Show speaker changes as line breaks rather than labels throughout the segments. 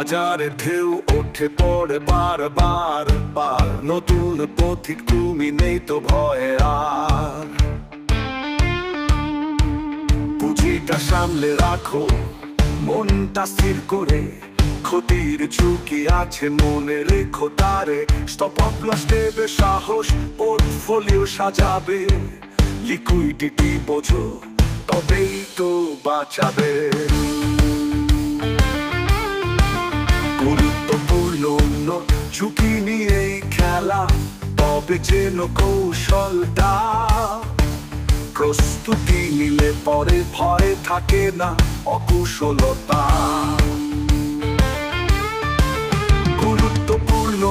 বাজারে ঢেউ ওঠে পড়ে বারবার বার, নতুন পথিক তুমি নেই তো ভয়ে আর। পুঁজিটা সামলে রাখো, মনটা স্থির করে, ক্ষতির ঝুঁকি আছে মনে রেখো তারে। স্টপ লস দেবে সাহস, পোর্টফোলিও সাজাবে, লিকুইডিটি বোঝো তবেই তো বাঁচাবে। গুরুত্বপূর্ণ ঝুঁকি নিয়েই খেলা, তবে যেন কৌশলটা। প্রস্তুতি নিলে পরে ভয় থাকে না অকুশলতা। গুরুত্বপূর্ণ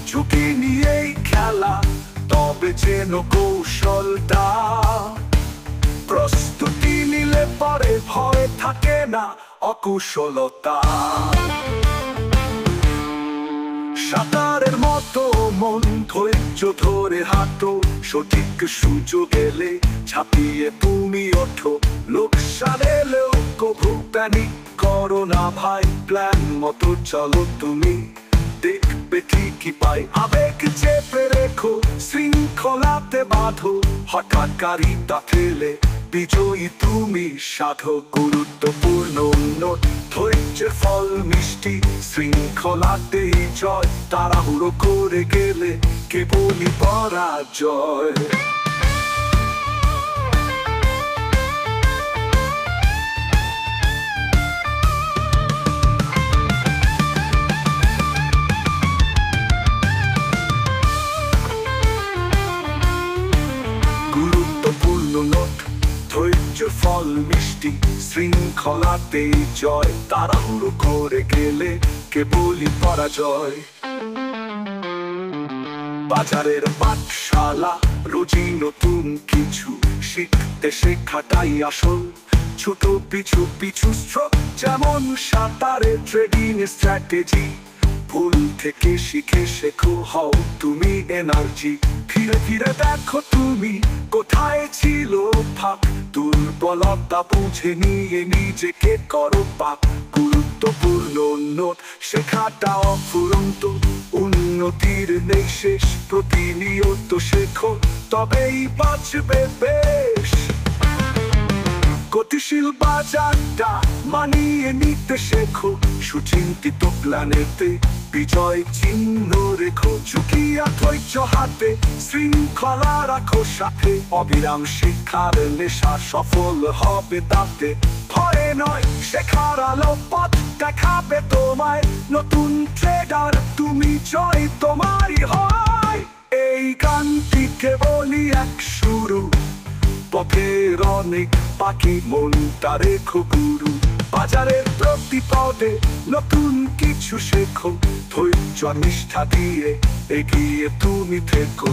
ঝুঁকি নিয়েই খেলা, তবে যেন কৌশলটা। প্রস্তুতি নিলে পরে ভয় থাকে না অকুশলতা। সাঁতারের মতো মন ধৈর্য ধরে হাঁটো, সঠিক সুযোগ এলে ঝাঁপিয়ে তুমি ওঠো। লোকসান এলেও কভু প্যানিক করো না ভাই, প্ল্যান মতো চলো তুমি, দেখবে ঠিকই পাই। আবেগ চেপে রেখো, শৃঙ্খলাতে বাঁধো, হঠাৎ গাড়িটা ফেলে বিজয়ী তুমি সাধো। গুরুত্বপূর্ণ নোট, ধৈর্যের ফল মিষ্টি, শৃঙ্খলাতেই জয়। তাড়াহুড়ো করে গেলে কেবলই পরাজয়। গুরুত্বপূর্ণ নোট, ধৈর্যের ফল মিষ্টি, শৃঙ্খলাতেই জয়। তাড়াহুড়ো করে গেলে কেবলই পরাজয়। বাজারের পাঠশালা, রোজই নতুন কিছু শিখতে শেখাটাই আসল। ছোট পিছু পিছু স্ট্রোক, যেমন সাঁতারে ট্রেডিং স্ট্র্যাটেজি। ভুল থেকে শিখে শেখো, হও তুমি এনার্জি। ফিরে ফিরে দেখো তুমি কোথায় ছিল ফাঁক, দুর্বলতা বুঝে নিয়ে নিজেকে করো পাক। গুরুত্বপূর্ণ নোট, শেখাটা অফুরন্ত, উন্নতির নেই শেষ। প্রতিনিয়ত শেখো, তবেই বাঁচবে বেশ। গতিশীল বাজারটা মানিয়ে নিতে শেখো, সুচিন্তিত প্ল্যানেতে বিজয় চিহ্ন রেখো। ঝুঁকি আর ধৈর্য হাতে, শৃঙ্খলা রাখো সাথে। অবিরাম শিক্ষার নেশা, সফল হবে তাতে। ভয়ে নয়, শেখার আলো পথ দেখাবে তোমায়। নতুন ট্রেডার তুমি, জয় তোমারই হয়। এই গানটি কেবলই এক শুরু, পথের অনেক বাকি, মনটা রেখো গুরু। বাজারের প্রতি পদে নতুন কিছু শেখো, ধৈর্য নিষ্ঠা দিয়ে এগিয়ে তুমি থেকো।